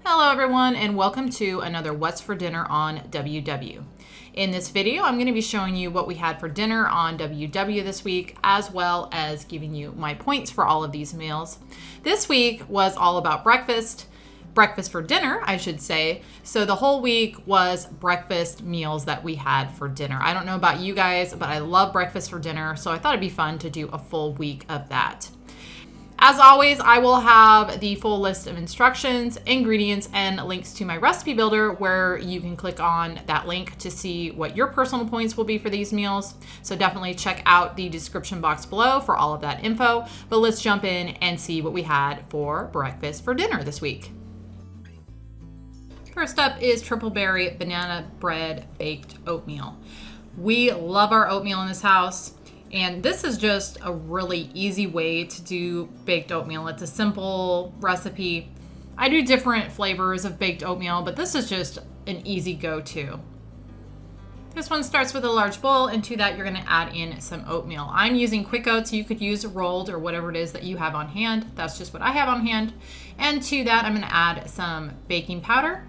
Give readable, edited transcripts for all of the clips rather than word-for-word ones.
Hello everyone and welcome to another What's for Dinner on WW. In this video, I'm going to be showing you what we had for dinner on WW this week, as well as giving you my points for all of these meals. This week was all about breakfast for dinner, I should say. So the whole week was breakfast meals that we had for dinner. I don't know about you guys, but I love breakfast for dinner, so I thought it'd be fun to do a full week of that. As always, I will have the full list of instructions, ingredients, and links to my recipe builder where you can click on that link to see what your personal points will be for these meals. So definitely check out the description box below for all of that info. But let's jump in and see what we had for breakfast for dinner this week. First up is triple berry banana bread baked oatmeal. We love our oatmeal in this house. And this is just a really easy way to do baked oatmeal. It's a simple recipe. I do different flavors of baked oatmeal, but this is just an easy go-to. This one starts with a large bowl, and to that you're gonna add in some oatmeal. I'm using Quick Oats. You could use rolled or whatever it is that you have on hand. That's just what I have on hand. And to that I'm gonna add some baking powder,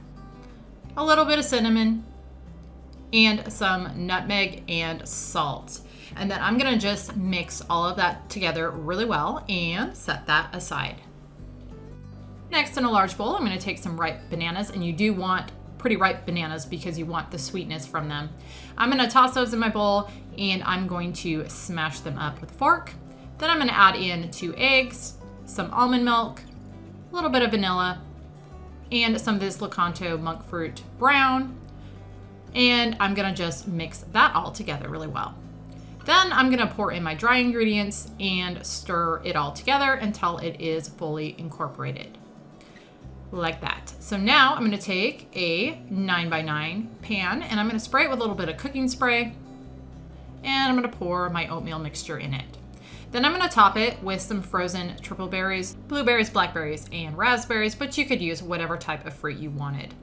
a little bit of cinnamon, and some nutmeg and salt. And then I'm gonna just mix all of that together really well and set that aside. Next, in a large bowl, I'm gonna take some ripe bananas, and you do want pretty ripe bananas because you want the sweetness from them. I'm gonna toss those in my bowl, and I'm going to smash them up with a fork. Then I'm gonna add in 2 eggs, some almond milk, a little bit of vanilla, and some of this Lakanto monk fruit brown. And I'm gonna just mix that all together really well. Then I'm gonna pour in my dry ingredients and stir it all together until it is fully incorporated. Like that. So now I'm gonna take a 9x9 pan, and I'm gonna spray it with a little bit of cooking spray, and I'm gonna pour my oatmeal mixture in it. Then I'm gonna top it with some frozen triple berries, blueberries, blackberries, and raspberries, but you could use whatever type of fruit you wanted.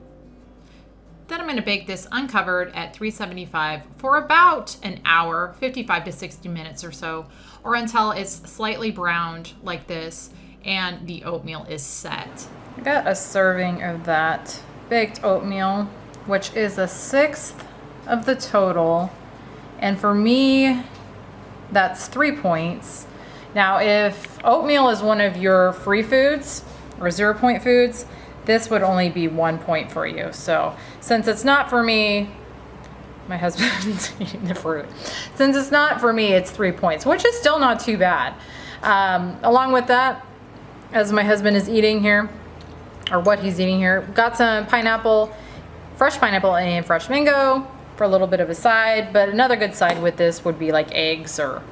Then I'm gonna bake this uncovered at 375 for about an hour, 55 to 60 minutes or so, or until it's slightly browned like this and the oatmeal is set. I got a serving of that baked oatmeal, which is 1/6 of the total. And for me, that's 3 points. Now, if oatmeal is one of your free foods or 0-point foods, this would only be 1 point for you. So since it's not for me, my husband's eating the fruit. Since it's not for me, it's 3 points, which is still not too bad. Along with that, as my husband is eating here, or what he's eating here, got some pineapple, fresh pineapple and fresh mango for a little bit of a side. But another good side with this would be like eggs or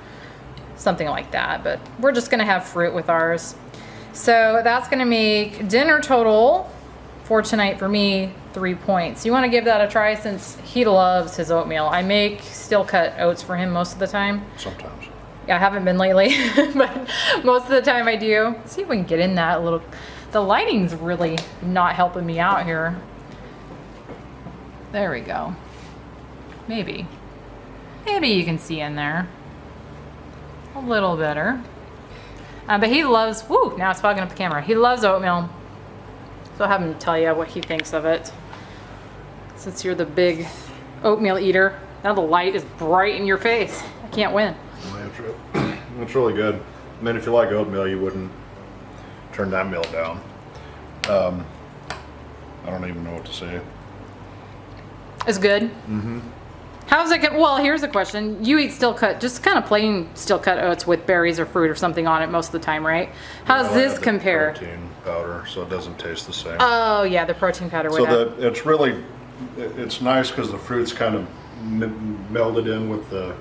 something like that. But we're just gonna have fruit with ours. So that's gonna make dinner total for tonight for me 3 points. You wanna give that a try since he loves his oatmeal. I make steel cut oats for him most of the time. Sometimes. Yeah, I haven't been lately, but most of the time I do. Let's see if we can get in that a little. The lighting's really not helping me out here. There we go. Maybe you can see in there a little better. But he loves, whoo, now it's fogging up the camera. He loves oatmeal. So I'll have him tell you what he thinks of it. Since you're the big oatmeal eater. Now the light is bright in your face. I can't win. It's really good. I mean, if you like oatmeal, you wouldn't turn that meal down. I don't even know what to say. It's good? Mm-hmm. How's it? Well, here's the question. You eat steel cut, just kind of plain steel cut oats with berries or fruit or something on it most of the time, right? How does this compare? Protein powder, so it doesn't taste the same. Oh yeah, the protein powder. So it's nice because the fruit's kind of melded in with the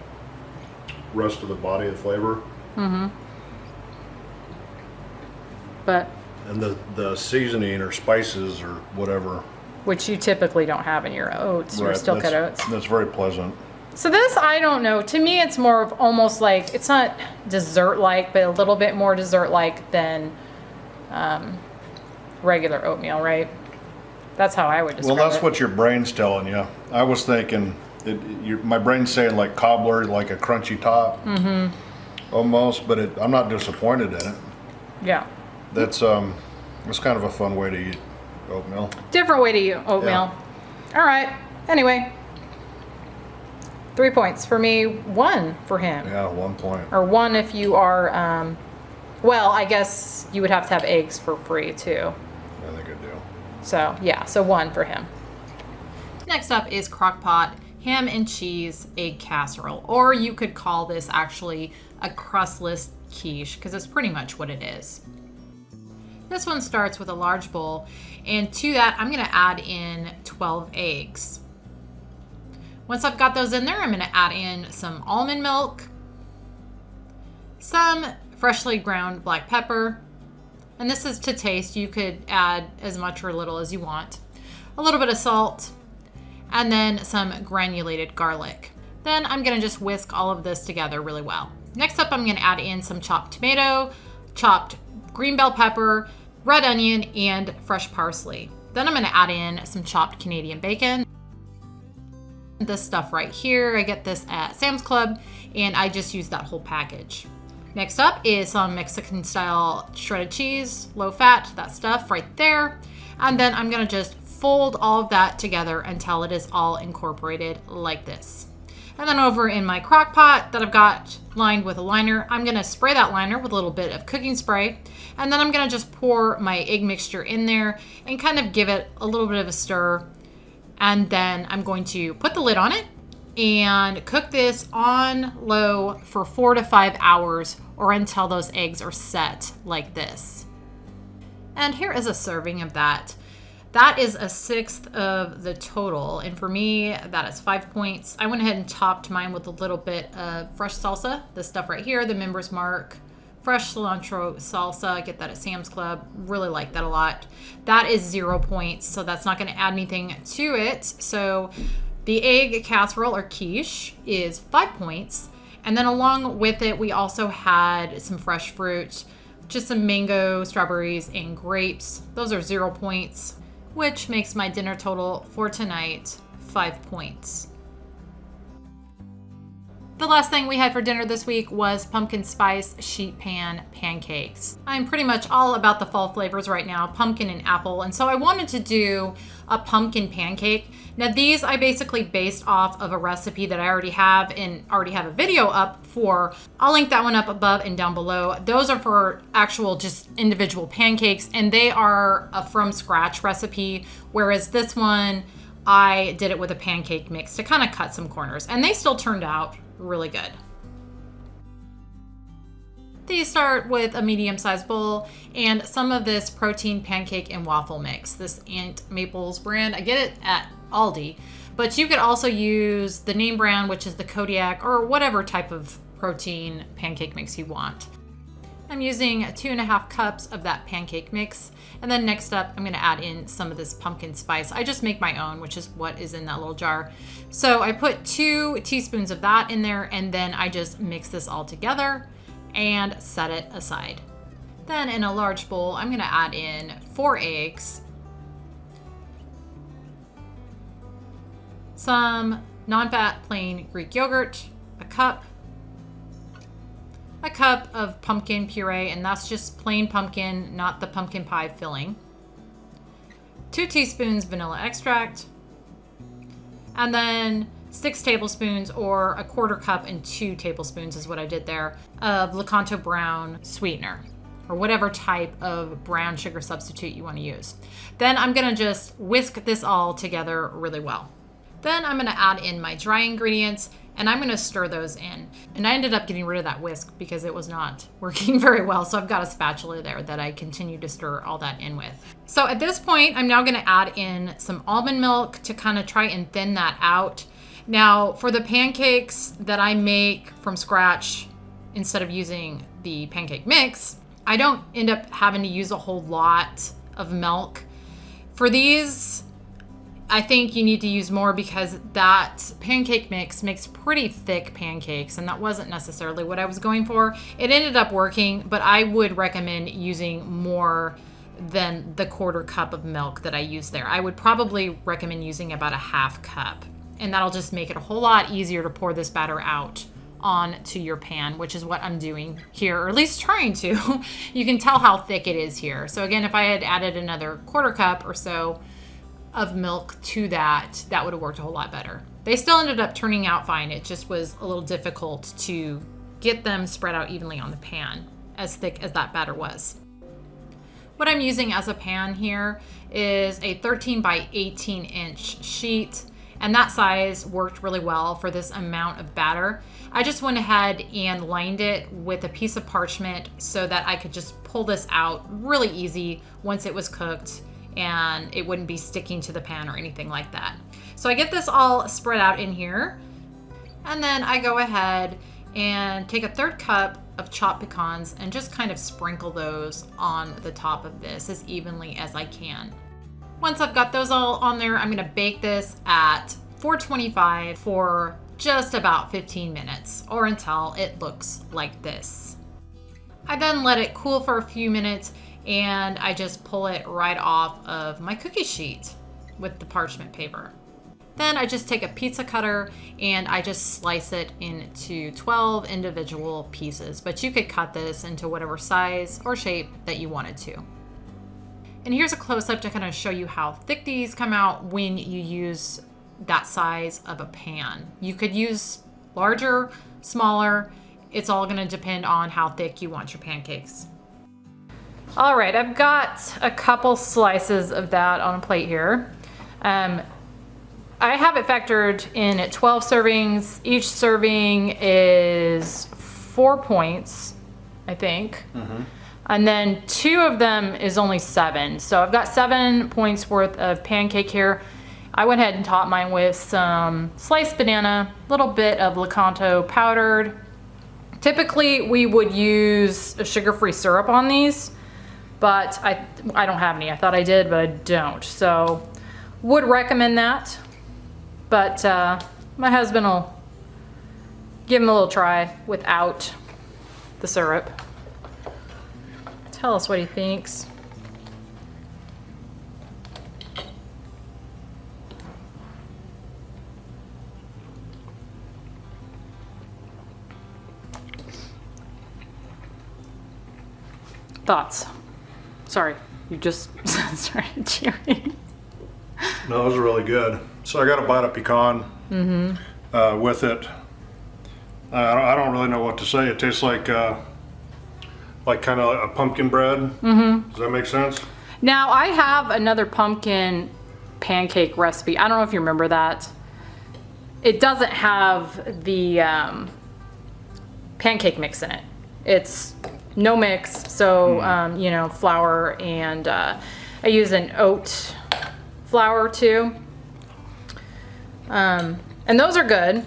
rest of the body of flavor. Mm-hmm. And the seasoning or spices or whatever, which you typically don't have in your oats, your steel cut oats. That's very pleasant. So this, I don't know. To me, it's more of almost like, it's not dessert-like, but a little bit more dessert-like than regular oatmeal, right? That's how I would describe it. Well, that's what your brain's telling you. I was thinking, my brain's saying like cobbler, like a crunchy top, almost, but I'm not disappointed in it. Yeah. It's kind of a fun way to eat oatmeal. Different way to eat oatmeal. All right. Anyway, 3 points for me, 1 for him. Yeah, 1 point. Or 1 if you are, well, I guess you would have to have eggs for free too. I think I do. So, yeah, so 1 for him. Next up is crockpot ham and cheese egg casserole. Or you could call this actually a crustless quiche because it's pretty much what it is. This one starts with a large bowl, and to that I'm going to add in 12 eggs. Once I've got those in there, I'm going to add in some almond milk, some freshly ground black pepper, and this is to taste. You could add as much or little as you want, a little bit of salt, and then some granulated garlic. Then I'm going to just whisk all of this together really well. Next up, I'm going to add in some chopped tomato, chopped green bell pepper, red onion, and fresh parsley. Then I'm going to add in some chopped Canadian bacon. This stuff right here, I get this at Sam's Club, and I just use that whole package. Next up is some Mexican style shredded cheese, low fat, that stuff right there. And then I'm going to just fold all of that together until it is all incorporated like this. And then over in my crock pot that I've got lined with a liner, I'm going to spray that liner with a little bit of cooking spray. And then I'm going to just pour my egg mixture in there and kind of give it a little bit of a stir. And then I'm going to put the lid on it and cook this on low for 4 to 5 hours or until those eggs are set like this. And here is a serving of that. That is 1/6 of the total. And for me, that is 5 points. I went ahead and topped mine with a little bit of fresh salsa. This stuff right here, the Member's Mark fresh cilantro salsa. I get that at Sam's Club. Really like that a lot. That is 0 points, so that's not going to add anything to it. So the egg casserole or quiche is 5 points. And then along with it, we also had some fresh fruit, just some mango, strawberries, and grapes. Those are 0 points, which makes my dinner total for tonight 5 points. The last thing we had for dinner this week was pumpkin spice sheet pan pancakes. I'm pretty much all about the fall flavors right now, pumpkin and apple, and so I wanted to do a pumpkin pancake. Now these I basically based off of a recipe that I already have and already have a video up for. I'll link that one up above and down below. Those are for actual just individual pancakes, and they are a from scratch recipe, whereas this one I did it with a pancake mix to kind of cut some corners, and they still turned out really good. These start with a medium-sized bowl and some of this protein pancake and waffle mix. This Aunt Maple's brand, I get it at Aldi, but you could also use the name brand, which is the Kodiak, or whatever type of protein pancake mix you want. I'm using 2.5 cups of that pancake mix. And then next up, I'm gonna add in some of this pumpkin spice. I just make my own, which is what is in that little jar. So I put 2 teaspoons of that in there, and then I just mix this all together and set it aside. Then in a large bowl, I'm gonna add in 4 eggs, some non-fat plain Greek yogurt, a cup of pumpkin puree, and that's just plain pumpkin, not the pumpkin pie filling, 2 teaspoons vanilla extract, and then 6 tablespoons or a 1/4 cup and 2 tablespoons is what I did there of Lakanto brown sweetener, or whatever type of brown sugar substitute you want to use. Then I'm gonna just whisk this all together really well. Then I'm gonna add in my dry ingredients, and I'm gonna stir those in. And I ended up getting rid of that whisk because it was not working very well. So I've got a spatula there that I continue to stir all that in with. So at this point, I'm now gonna add in some almond milk to kind of try and thin that out. Now for the pancakes that I make from scratch, instead of using the pancake mix, I don't end up having to use a whole lot of milk. For these, I think you need to use more because that pancake mix makes pretty thick pancakes, and that wasn't necessarily what I was going for. It ended up working, but I would recommend using more than the 1/4 cup of milk that I used there. I would probably recommend using about a 1/2 cup, and that'll just make it a whole lot easier to pour this batter out onto your pan, which is what I'm doing here, or at least trying to. You can tell how thick it is here. So again, if I had added another 1/4 cup or so of milk to that, that would have worked a whole lot better. They still ended up turning out fine. It just was a little difficult to get them spread out evenly on the pan, as thick as that batter was. What I'm using as a pan here is a 13 by 18 inch sheet, and that size worked really well for this amount of batter. I just went ahead and lined it with a piece of parchment so that I could just pull this out really easy once it was cooked, and it wouldn't be sticking to the pan or anything like that. So I get this all spread out in here, and then I go ahead and take a 1/3 cup of chopped pecans and just kind of sprinkle those on the top of this as evenly as I can. Once I've got those all on there, I'm gonna bake this at 425 for just about 15 minutes, or until it looks like this. I then let it cool for a few minutes, and I just pull it right off of my cookie sheet with the parchment paper. Then I just take a pizza cutter and I just slice it into 12 individual pieces, but you could cut this into whatever size or shape that you wanted to. And here's a close-up to kind of show you how thick these come out when you use that size of a pan. You could use larger, smaller. It's all gonna depend on how thick you want your pancakes. All right, I've got a couple slices of that on a plate here. I have it factored in at 12 servings. Each serving is 4 points, I think. And then 2 of them is only 7. So I've got 7 points worth of pancake here. I went ahead and topped mine with some sliced banana, a little bit of Lakanto powdered. Typically we would use a sugar-free syrup on these, but I don't have any. I thought I did, but I don't. So would recommend that. But my husband will give him a little try without the syrup. Tell us what he thinks. Thoughts? Sorry, you just started chewing. No, those are really good. So I got a bite of pecan with it. I don't really know what to say. It tastes like kind of a pumpkin bread. Does that make sense? Now I have another pumpkin pancake recipe. I don't know if you remember that. It doesn't have the pancake mix in it. It's no mix. So you know, flour, and I use an oat flour too. And those are good.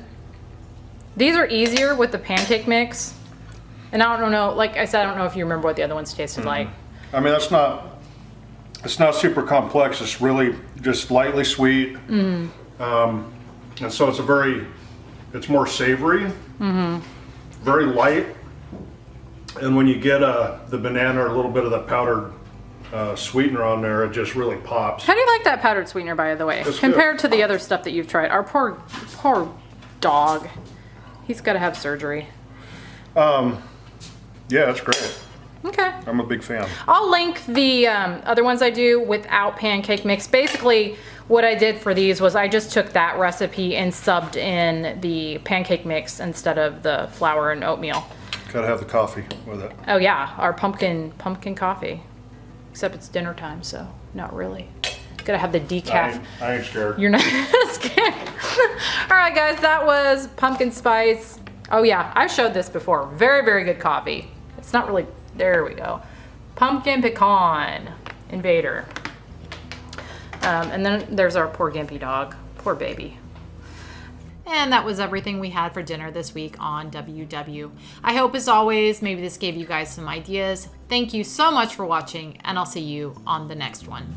These are easier with the pancake mix. And I don't know, like I said, I don't know if you remember what the other ones tasted like. I mean, it's not super complex. It's really just lightly sweet. And so it's more savory, very light. And when you get the banana or a little bit of the powdered sweetener on there, it just really pops. How do you like that powdered sweetener, by the way, It's compared good. to the other stuff that you've tried? Our poor dog. He's got to have surgery. Yeah, it's great. Okay. I'm a big fan. I'll link the other ones I do without pancake mix. Basically, what I did for these was I just took that recipe and subbed in the pancake mix instead of the flour and oatmeal. Gotta have the coffee with it. Oh yeah, our pumpkin coffee. Except it's dinner time, so not really. Gotta have the decaf. I ain't scared. You're not scared. All right, guys, that was pumpkin spice. Oh yeah, I've showed this before. Very, very good coffee. It's not really, there we go. Pumpkin pecan invader. And then there's our poor gimpy dog, poor baby. And that was everything we had for dinner this week on WW. I hope, as always, maybe this gave you guys some ideas. Thank you so much for watching, and I'll see you on the next one.